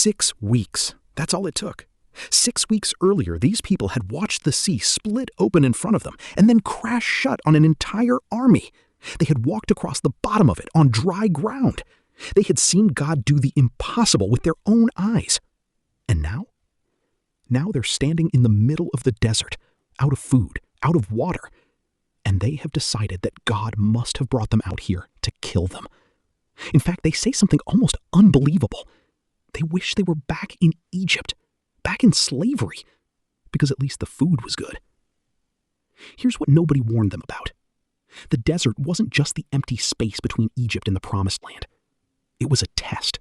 6 weeks. That's all it took. 6 weeks earlier, these people had watched the sea split open in front of them and then crash shut on an entire army. They had walked across the bottom of it on dry ground. They had seen God do the impossible with their own eyes. And now? Now they're standing in the middle of the desert, out of food, out of water. And they have decided that God must have brought them out here to kill them. In fact, they say something almost unbelievable. They wish they were back in Egypt, back in slavery, because at least the food was good. Here's what nobody warned them about. The desert wasn't just the empty space between Egypt and the Promised Land. It was a test,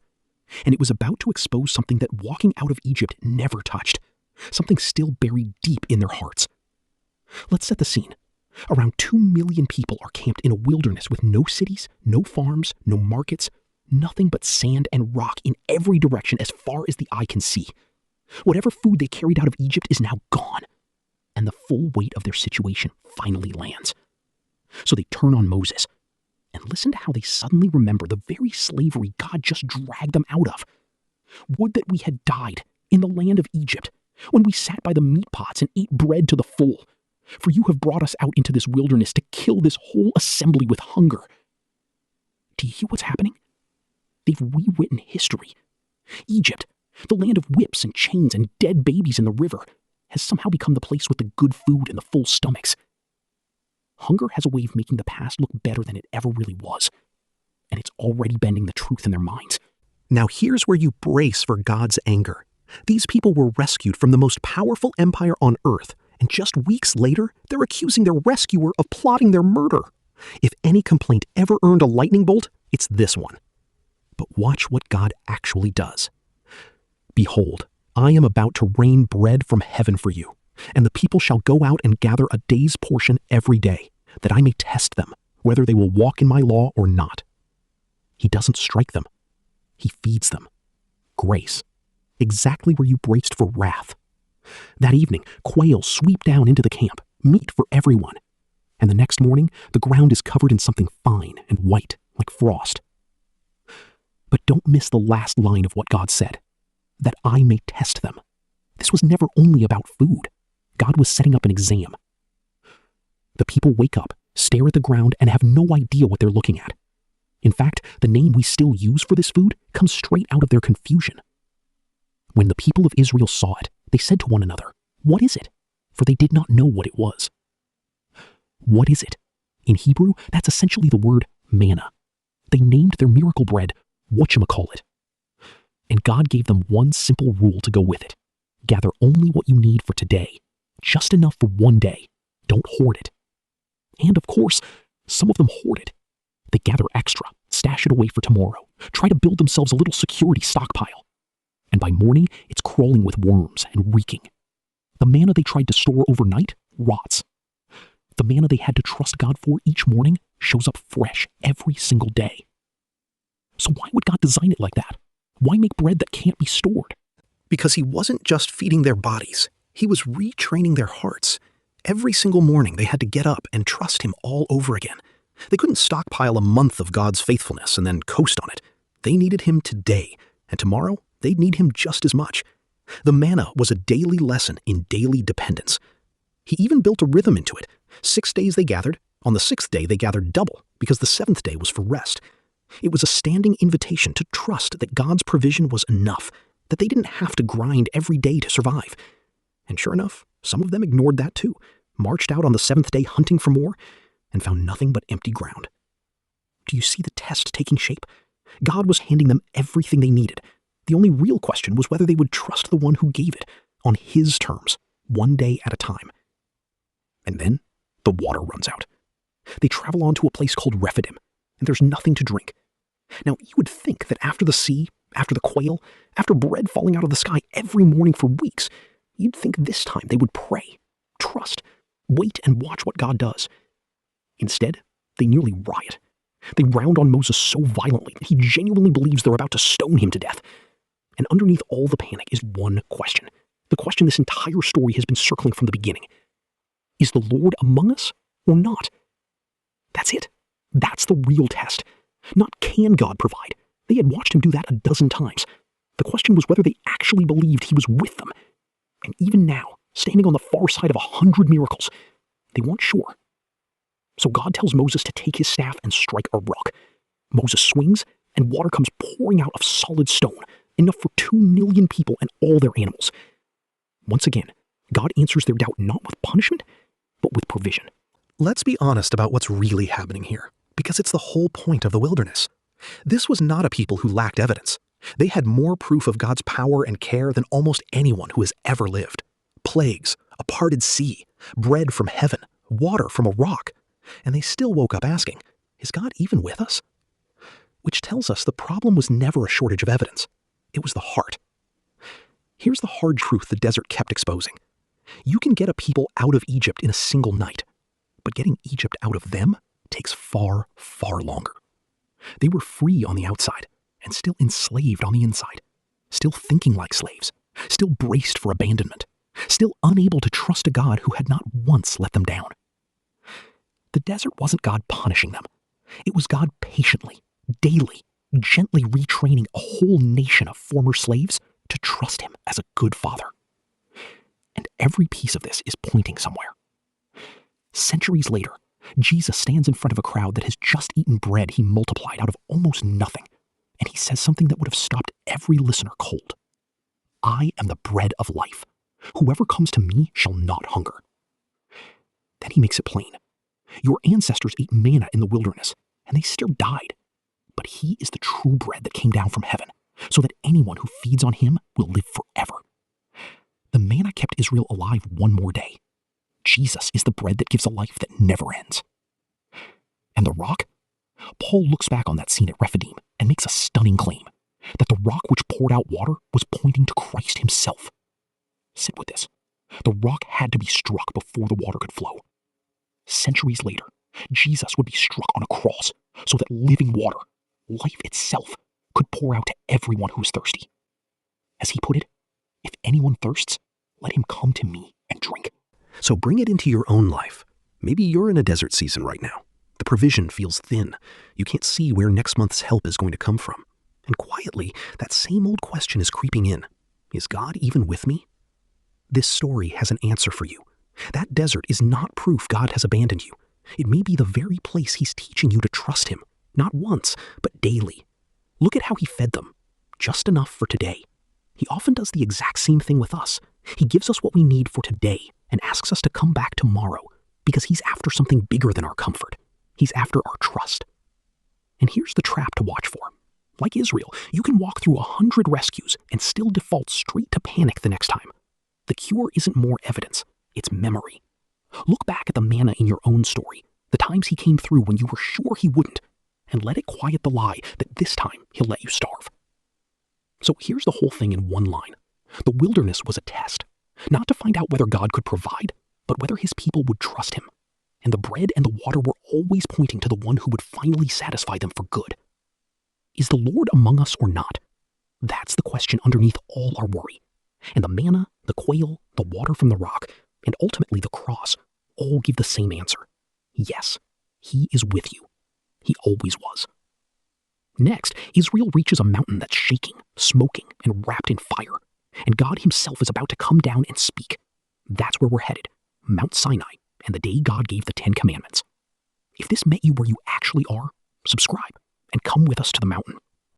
and it was about to expose something that walking out of Egypt never touched, something still buried deep in their hearts. Let's set the scene. Around 2 million people are camped in a wilderness with no cities, no farms, no markets, nothing but sand and rock in every direction as far as the eye can see. Whatever food they carried out of Egypt is now gone, and the full weight of their situation finally lands. So they turn on Moses, and listen to how they suddenly remember the very slavery God just dragged them out of. Would that we had died in the land of Egypt, when we sat by the meat pots and ate bread to the full. For you have brought us out into this wilderness to kill this whole assembly with hunger. Do you hear what's happening? They've rewritten history. Egypt, the land of whips and chains and dead babies in the river, has somehow become the place with the good food and the full stomachs. Hunger has a way of making the past look better than it ever really was, and it's already bending the truth in their minds. Now here's where you brace for God's anger. These people were rescued from the most powerful empire on earth, and just weeks later, they're accusing their rescuer of plotting their murder. If any complaint ever earned a lightning bolt, it's this one. But watch what God actually does. Behold, I am about to rain bread from heaven for you, and the people shall go out and gather a day's portion every day, that I may test them, whether they will walk in my law or not. He doesn't strike them. He feeds them. Grace. Exactly where you braced for wrath. That evening, quail sweep down into the camp, meat for everyone. And the next morning, the ground is covered in something fine and white, like frost. But don't miss the last line of what God said, that I may test them. This was never only about food. God was setting up an exam. The people wake up, stare at the ground, and have no idea what they're looking at. In fact, the name we still use for this food comes straight out of their confusion. When the people of Israel saw it, they said to one another, "What is it?" For they did not know what it was. What is it? In Hebrew, that's essentially the word manna. They named their miracle bread whatchamacallit. And God gave them one simple rule to go with it. Gather only what you need for today, just enough for one day. Don't hoard it. And of course, some of them hoard it. They gather extra, stash it away for tomorrow, try to build themselves a little security stockpile. And by morning, it's crawling with worms and reeking. The manna they tried to store overnight rots. The manna they had to trust God for each morning shows up fresh every single day. So why would God design it like that? Why make bread that can't be stored? Because he wasn't just feeding their bodies. He was retraining their hearts. Every single morning they had to get up and trust him all over again. They couldn't stockpile a month of God's faithfulness and then coast on it. They needed him today, and tomorrow they'd need him just as much. The manna was a daily lesson in daily dependence. He even built a rhythm into it. 6 days they gathered. On the 6th day they gathered double, because the 7th day was for rest. It was a standing invitation to trust that God's provision was enough, that they didn't have to grind every day to survive. And sure enough, some of them ignored that too, marched out on the 7th day hunting for more, and found nothing but empty ground. Do you see the test taking shape? God was handing them everything they needed. The only real question was whether they would trust the one who gave it, on his terms, one day at a time. And then the water runs out. They travel on to a place called Rephidim, and there's nothing to drink. Now, you would think that after the sea, after the quail, after bread falling out of the sky every morning for weeks, you'd think this time they would pray, trust, wait and watch what God does. Instead, they nearly riot. They round on Moses so violently that he genuinely believes they're about to stone him to death. And underneath all the panic is one question. The question this entire story has been circling from the beginning. Is the Lord among us or not? That's it. That's the real test. Not can God provide. They had watched him do that a dozen times. The question was whether they actually believed he was with them. And even now, standing on the far side of 100 miracles, they weren't sure. So God tells Moses to take his staff and strike a rock. Moses swings, and water comes pouring out of solid stone, enough for 2 million people and all their animals. Once again, God answers their doubt not with punishment, but with provision. Let's be honest about what's really happening here, because it's the whole point of the wilderness. This was not a people who lacked evidence. They had more proof of God's power and care than almost anyone who has ever lived. Plagues, a parted sea, bread from heaven, water from a rock. And they still woke up asking, is God even with us? Which tells us the problem was never a shortage of evidence. It was the heart. Here's the hard truth the desert kept exposing. You can get a people out of Egypt in a single night, but getting Egypt out of them takes far, far longer. They were free on the outside and still enslaved on the inside, still thinking like slaves, still braced for abandonment, still unable to trust a God who had not once let them down. The desert wasn't God punishing them. It was God patiently, daily, gently retraining a whole nation of former slaves to trust him as a good father. And every piece of this is pointing somewhere. Centuries later, Jesus stands in front of a crowd that has just eaten bread he multiplied out of almost nothing, and he says something that would have stopped every listener cold. I am the bread of life. Whoever comes to me shall not hunger. Then he makes it plain. Your ancestors ate manna in the wilderness, and they still died. But he is the true bread that came down from heaven, so that anyone who feeds on him will live forever. The manna kept Israel alive one more day. Jesus is the bread that gives a life that never ends. And the rock? Paul looks back on that scene at Rephidim and makes a stunning claim, that the rock which poured out water was pointing to Christ himself. Sit with this. The rock had to be struck before the water could flow. Centuries later, Jesus would be struck on a cross so that living water, life itself, could pour out to everyone who is thirsty. As he put it, if anyone thirsts, let him come to me and drink. So bring it into your own life. Maybe you're in a desert season right now. The provision feels thin. You can't see where next month's help is going to come from. And quietly, that same old question is creeping in. Is God even with me? This story has an answer for you. That desert is not proof God has abandoned you. It may be the very place he's teaching you to trust him, not once, but daily. Look at how he fed them, just enough for today. He often does the exact same thing with us. He gives us what we need for today and asks us to come back tomorrow because he's after something bigger than our comfort. He's after our trust. And here's the trap to watch for. Like Israel, you can walk through 100 rescues and still default straight to panic the next time. The cure isn't more evidence, it's memory. Look back at the manna in your own story, the times he came through when you were sure he wouldn't, and let it quiet the lie that this time he'll let you starve. So here's the whole thing in one line. The wilderness was a test, not to find out whether God could provide, but whether his people would trust him. And the bread and the water were always pointing to the one who would finally satisfy them for good. Is the Lord among us or not? That's the question underneath all our worry. And the manna, the quail, the water from the rock, and ultimately the cross all give the same answer. Yes, he is with you. He always was. Next, Israel reaches a mountain that's shaking, smoking, and wrapped in fire. And God himself is about to come down and speak. That's where we're headed, Mount Sinai, and the day God gave the 10 Commandments. If this met you where you actually are, subscribe and come with us to the mountain.